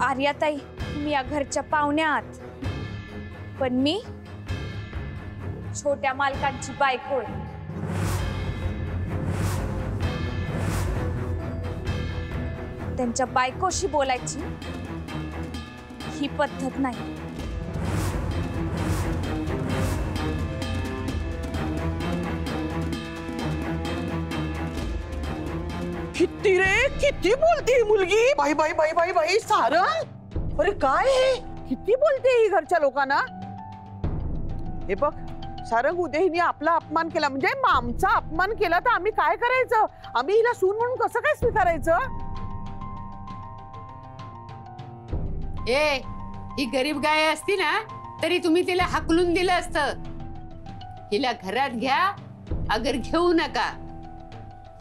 आर्याताई, मी या घरच्या पाहुण्यात, पण मी छोट्या मालकांची बायको आहे. त्यांच्या बायकोशी बोलायची ही पद्धत नाही. किती रे, किती बोलते ही मुलगी. बाई बाई बाई बाई बाई सारंग, अरे काय हे, किती बोलते ही घरच्या लोकांना. हे बघ सारंग, उद्या हिने आपला अपमान केला म्हणजे आमचा अपमान केला तर आम्ही काय करायचं? आम्ही हिला सून म्हणून कसं काय स्वीकारायचं? ही गरीब गाय असती ना तरी तुम्ही तिला हाकलून दिलं असतं. हिला घरात घ्या अगर घेऊ नका,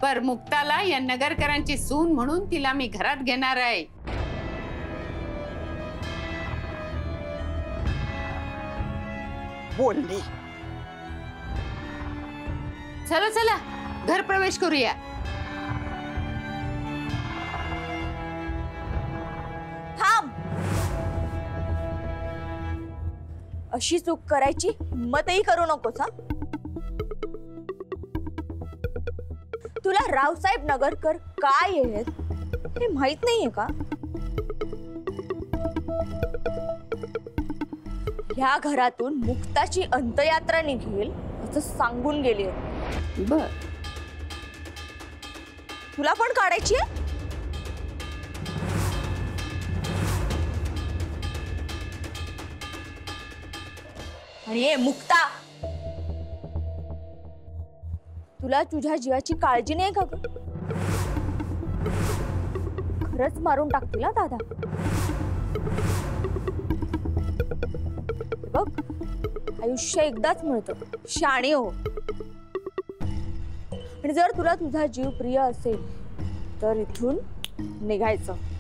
पर मुक्ताला या नगरकरांची सून म्हणून तिला मी घरात घेणार आहे. बोलली. चला चला घर प्रवेश करूया. थांब. अशी चूक करायची हिम्मतही करू नकोस हा. तुला रावसाहेब नगरकर काय आहेत हे माहित नाहीये का? ह्या घरातून मुक्ताची अंत्ययात्रा निघेल असं सांगून गेली. बर, तुला पण काढायची आहे? आणि हे मुक्ता, तुला तुझ्या जीवाची काळजी नाही का? खरंच मारून टाकतील दादा. बघ, आयुष्य एकदाच मिळतं, शाणे हो. आणि जर तुला तुझा जीव प्रिय असेल तर इथून निघायचं.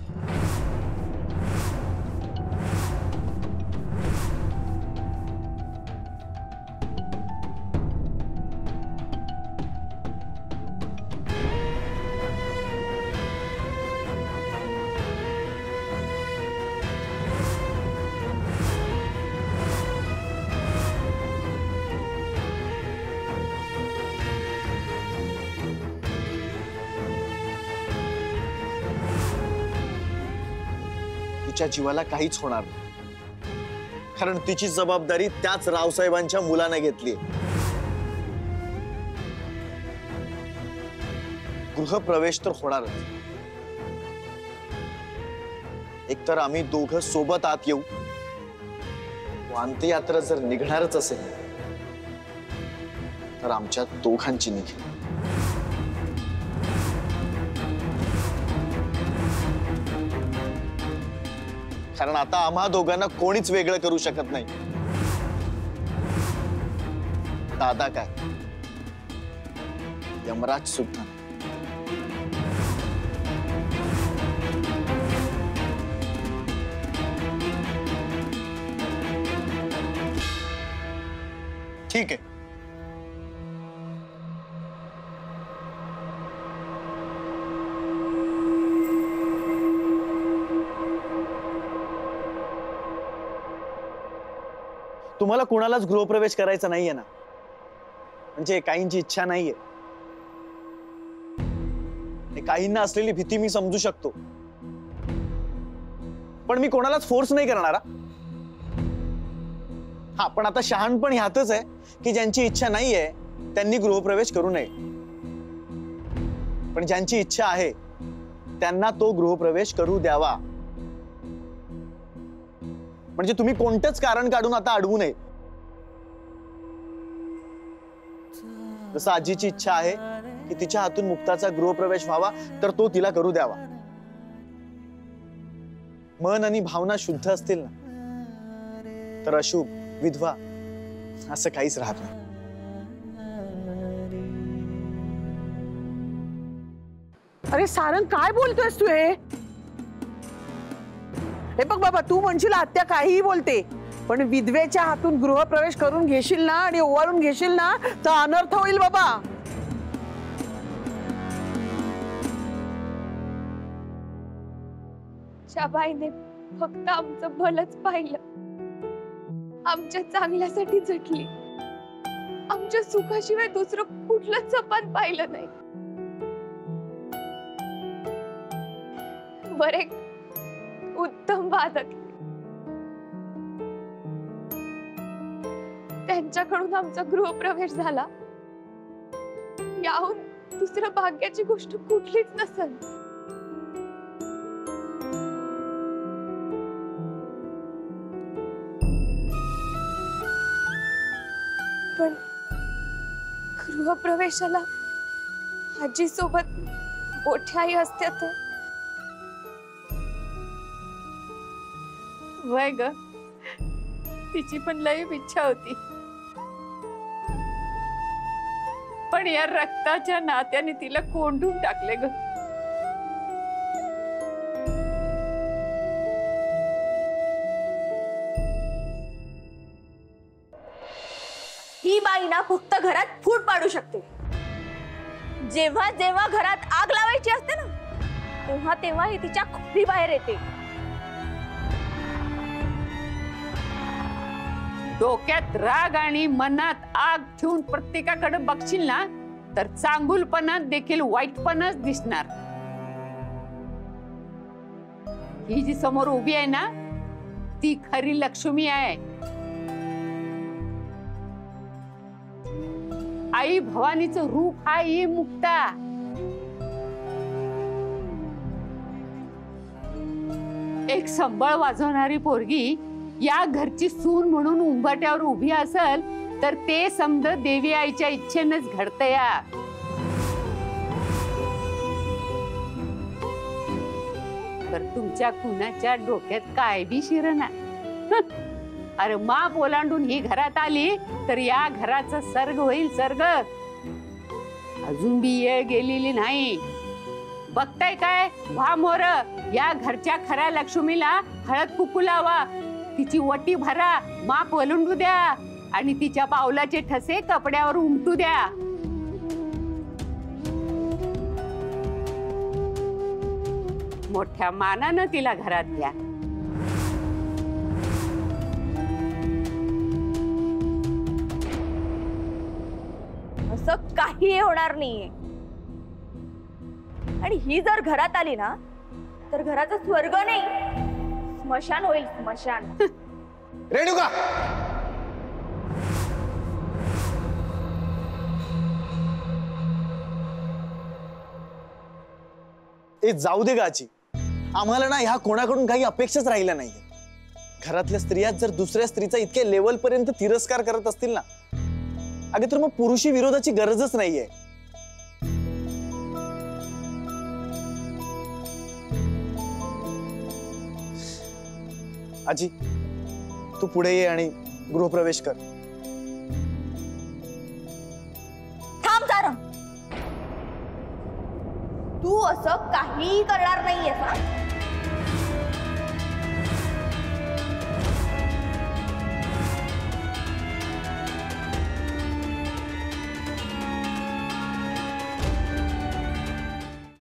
तिच्या जीवाला काहीच होणार नाही, कारण तिची जबाबदारी त्याच रावसाहेबांच्या मुलाने घेतली. गृहप्रवेश तर होणारच. एकतर आम्ही दोघं सोबत आत येऊ, अंत्ययात्रा जर निघणारच असेल तर आमच्या दोघांची निघेल. कारण आता आम्हा दोघांना कोणीच वेगळं करू शकत नाही. दादा काय, यमराज सुद्धा. ठीक आहे. तुम्हाला कोणालाच गृहप्रवेश करायचा नाहीये ना, म्हणजे काहींची इच्छा नाहीये. काहींना असलेली भीती मी समजू शकतो, पण मी कोणालाच फोर्स नाही करणार. हा, पण आता शहाणपण ह्यातच आहे की ज्यांची इच्छा नाहीये त्यांनी गृहप्रवेश करू नये, पण ज्यांची इच्छा आहे त्यांना तो गृहप्रवेश करू द्यावा. म्हणजे तुम्ही कोणतंच कारण काढून आता अडवू नये. जसं आजीची इच्छा आहे की तिच्या हातून मुक्ताचा गृहप्रवेश व्हावा, तर तो तिला करू द्यावा. मन आणि भावना शुद्ध असतील ना तर अशुभ, विधवा असं काहीच राहत नाही. अरे सारंग, काय बोलतोयस तू हे? हे बघ बाबा, तू म्हणशील आत्या काहीही बोलते, पण विधवेच्या हातून गृहप्रवेश करून घेशील ना आणि ओवाळून घेशील ना तर अनर्थ होईल बाबा. शाबाईने फक्त आमचं भलंच पाहिलं, आमच्या चांगल्यासाठी झटली, आमच्या सुखाशिवाय दुसरं कुठलंच जपान पाहिलं नाही. वर एक उत्तम वादक, त्यांच्याकडून आमचा गृहप्रवेश झाला. याहून दुसरं भाग्याची गोष्ट कुठलीच नसेल. पण गृहप्रवेशाला आजी सोबत मोठी आई असते तर वय ग, तिची पण लई इच्छा होती, पण या रक्ताच्या नात्याने तिला कोंडून टाकले ग. ही बाई ना फक्त घरात फूट पाडू शकते. जेव्हा जेव्हा घरात आग लावायची असते ना, तेव्हा तेव्हा ही तिच्या खोली बाहेर येते. डोक्यात राग आणि मनात आग ठेवून प्रत्येकाकडे बघशील ना, तर चांगुलपणात देखील वाईटपणाच दिसणार. ही जी समोर उभी आहे ना, ती खरी लक्ष्मी आहे. आई भवानीचं रूप हा ही मुक्ता. एक संबळ वाजवणारी पोरगी या घरची सून म्हणून उंबरठ्यावर उभी असेल तर ते समज देवी आईच्या इच्छेनेच घडतया. तर तुमच्या कुणाच्या डोक्यात काय बी शिरना. अरे माप ओलांडून ही घरात आली तर या घराचा सर्ग होईल सर्ग. अजून बी येळ गेलेली नाही. बघताय काय, व्हा मोर, या घरच्या खऱ्या लक्ष्मीला हळद कुकू लावा, तिची वटी भरा, माप ओलांडू द्या आणि तिच्या पावलाचे ठसे कपड्यावर उमटू द्या. मोठ्या मानानं तिला घरात घ्या. असं काही होणार नाहीये. आणि ही जर घरात आली ना, तर घराचा स्वर्ग नाही, स्मशान होईल, स्मशान. रेणुका, ए जाऊ दे गाची. आम्हाला ना ह्या कोणाकडून काही अपेक्षाच राहिल्या नाहीये. घरातल्या स्त्रिया जर दुसऱ्या स्त्रीचा इतक्या लेवल पर्यंत तिरस्कार करत असतील ना, अगे तर मग पुरुषी विरोधाची गरजच नाहीये. आजी, तू पुढे ये आणि गृहप्रवेश कर. थांब सारंग, तू असं काही करणार नाहीयेस.